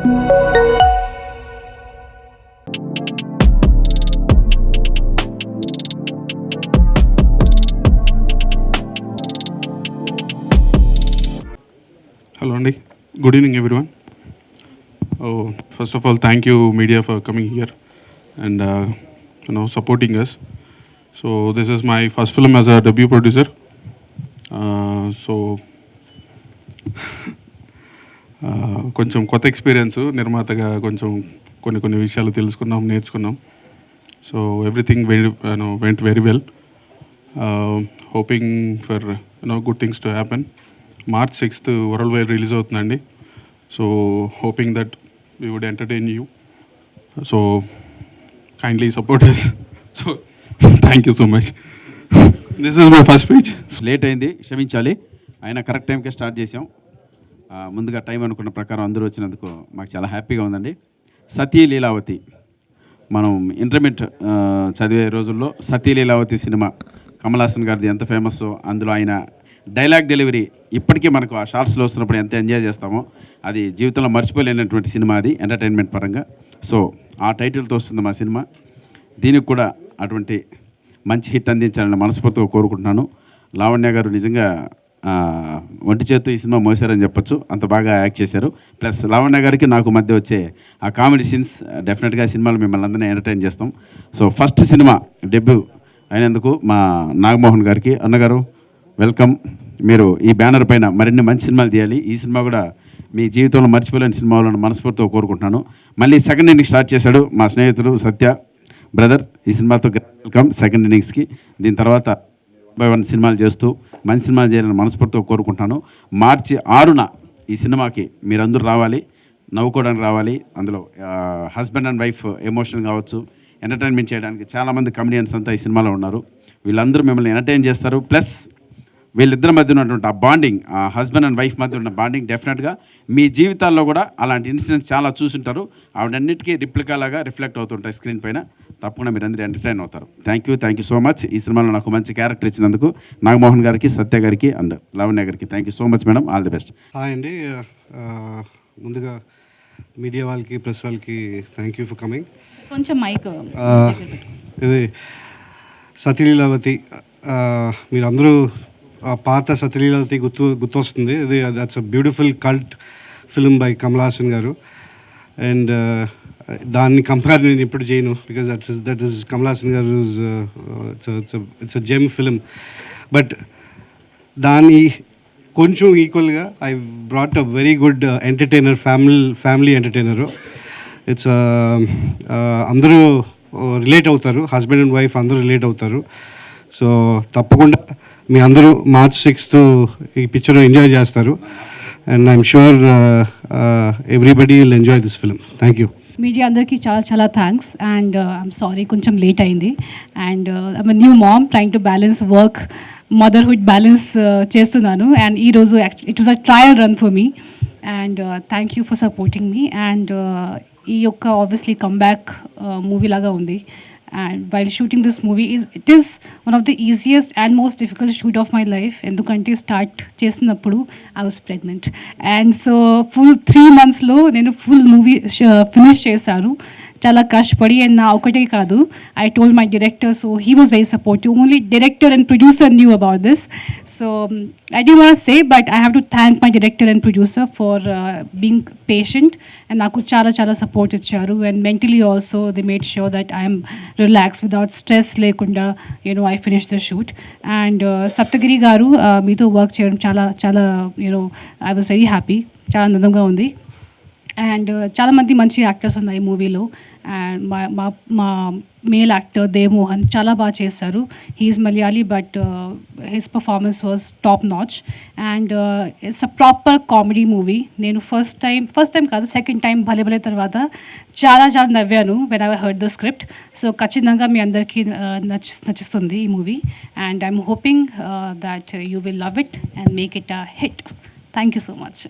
Hello Andy, good evening everyone. First of all, thank you media for coming here and supporting us. So this is my first film as a debut producer. కొంచెం కొత్త experience, నిర్మాతగా కొంచెం కొన్ని విషయాలు తెలుసుకున్నాం, నేర్చుకున్నాం. So everything went very well. Hoping for good things to happen. March 6th worldwide release అవుతుందండి. So hoping that we would entertain you. So kindly support us. So thank you so much. This is my first speech. Late అయింది, క్షమించాలి. అయినా correct టైంకే start చేసాం. ముందుగా time అనుకున్న ప్రకారం అందరూ వచ్చినందుకు మాకు చాలా హ్యాపీగా ఉందండి. సతీ లీలావతి, మనం ఇంటర్మీడియట్ చదివే రోజుల్లో సతీ లీలావతి సినిమా కమల్ హాసన్ గారిది ఎంత ఫేమస్, అందులో ఆయన డైలాగ్ డెలివరీ ఇప్పటికీ మనకు ఆ షార్ట్స్లో వస్తున్నప్పుడు ఎంత ఎంజాయ్ చేస్తామో, అది జీవితంలో మర్చిపోలేనటువంటి సినిమా అది ఎంటర్టైన్మెంట్ పరంగా. సో ఆ టైటిల్తో వస్తుంది మా సినిమా. దీనికి కూడా అటువంటి మంచి హిట్ అందించాలని మనస్ఫూర్తిగా కోరుకుంటున్నాను. లావణ్య గారు నిజంగా ఒంటి చేత్తు ఈ సినిమా మోసారని చెప్పొచ్చు, అంత బాగా యాక్ట్ చేశారు. ప్లస్ లావణ్య గారికి నాకు మధ్య వచ్చే ఆ కామెడీ సీన్స్ డెఫినెట్గా సినిమాలో మిమ్మల్ని అందరినీ ఎంటర్టైన్ చేస్తాం. సో ఫస్ట్ సినిమా డెబ్యూ అయినందుకు మా నాగమోహన్ గారికి, అన్నగారు వెల్కమ్. మీరు ఈ బ్యానర్ పైన మరిన్ని మంచి సినిమాలు తీయాలి. ఈ సినిమా కూడా మీ జీవితంలో మర్చిపోలేని సినిమాలను మనస్ఫూర్తిగా కోరుకుంటున్నాను. మళ్ళీ సెకండ్ ఇన్నింగ్స్ స్టార్ట్ చేశాడు మా స్నేహితుడు సత్య బ్రదర్. ఈ సినిమాతో వెల్కమ్ సెకండ్ ఇన్నింగ్స్కి. దీని తర్వాత 1 సినిమాలు చేస్తూ మంచి సినిమాలు చేయాలని మనస్ఫూర్తిగా కోరుకుంటున్నాను. March 6న ఈ సినిమాకి మీరందరూ రావాలి, నవ్వుకోవడానికి రావాలి. అందులో హస్బెండ్ అండ్ వైఫ్ ఎమోషన్ కావచ్చు, ఎంటర్టైన్మెంట్ చేయడానికి చాలామంది కమెడియన్స్ అంతా ఈ సినిమాలో ఉన్నారు. వీళ్ళందరూ మిమ్మల్ని ఎంటర్టైన్ చేస్తారు. ప్లస్ వీళ్ళిద్దరి మధ్య ఉన్నటువంటి ఆ బాండింగ్, ఆ హస్బెండ్ అండ్ వైఫ్ మధ్య ఉన్న బాండింగ్ డెఫినెట్గా మీ జీవితాల్లో కూడా అలాంటి ఇన్సిడెంట్స్ చాలా చూసుంటారు. ఆవిడన్నిటికీ రిప్లికాలాగా రిఫ్లెక్ట్ అవుతుంటాయి స్క్రీన్ పైన. తప్పకుండా మీరు అందరూ ఎంటర్టైన్ అవుతారు. Thank you so much. ఈ సినిమాలో నాకు మంచి క్యారెక్టర్ ఇచ్చినందుకు నాగమోహన్ గారికి, సత్య గారికి అండ్ లావణ్య గారికి thank you so much madam. All the best. Hi అండి, ముందుగా మీడియా వాళ్ళకి, ప్రెస్ వాళ్ళకి థ్యాంక్ యూ ఫర్ కమింగ్. కొంచెం మైక్ ఇది సతీలీలావతి, మీరందరూ పాత సతీలీలావతి గుర్తొస్తుంది. ఇది that's a beautiful cult film by Kamal Haasan గారు. అండ్ దాన్ని కంపేర్ నేను ఇప్పుడు చేయను, because that is Kamal Haasan గారు. It's a gem film. But దాని కొంచెం ఈక్వల్గా I brought a very good entertainer, family entertainer. It's అందరూ రిలేట్ అవుతారు, హస్బెండ్ అండ్ వైఫ్ అందరూ రిలేట్ అవుతారు. సో తప్పకుండా మీ అందరూ March 6th ఈ పిక్చర్ ఎంజాయ్ చేస్తారు. And I'm sure everybody will enjoy this film. Thank you. Media అందరికీ చాలా చాలా థ్యాంక్స్. అండ్ ఐఎమ్ సారీ కొంచెం లేట్ అయింది. And I'm new mom trying to balance work, motherhood balance చేస్తున్నాను. అండ్ ఈరోజు it was a trial run for me. And thank you for supporting me. And ఈ యొక్క obviously comeback movie లాగా ఉంది. And while shooting this movie, it is one of the easiest and most difficult shoot of my life. Endukante start చేసినప్పుడు I was pregnant, and so full 3 months లో నేను full movie finish చేశాను. చాలా కష్టపడి. And నా ఒకటే కాదు, I told my director, so he was very supportive. Only director and producer knew about this. So I didn't want to say, but I have to thank my director and producer for being patient. And నాకు చాలా చాలా support ఇచ్చారు. And mentally also they made sure that I am relaxed without stress లేకుండా I finished the shoot. And Saptagiri గారు మీతో work చేయడం చాలా చాలా I was very happy. చాలా ఆనందంగా ఉంది. అండ్ చాలామంది మంచి యాక్టర్స్ ఉన్నాయి మూవీలో. అండ్ మా మేల్ యాక్టర్ దేవమోహన్ చాలా బాగా చేశారు. He is Malayali, but his performance was top notch. And it's a proper comedy movie. నేను ఫస్ట్ టైం కాదు, సెకండ్ టైం భలే తర్వాత చాలా చాలా నవ్వాను when I heard the script. So ఖచ్చితంగా మీ అందరికీ నచ్చుతుంది ఈ movie. And I'm hoping that you will love it and make it a hit. Thank you so much.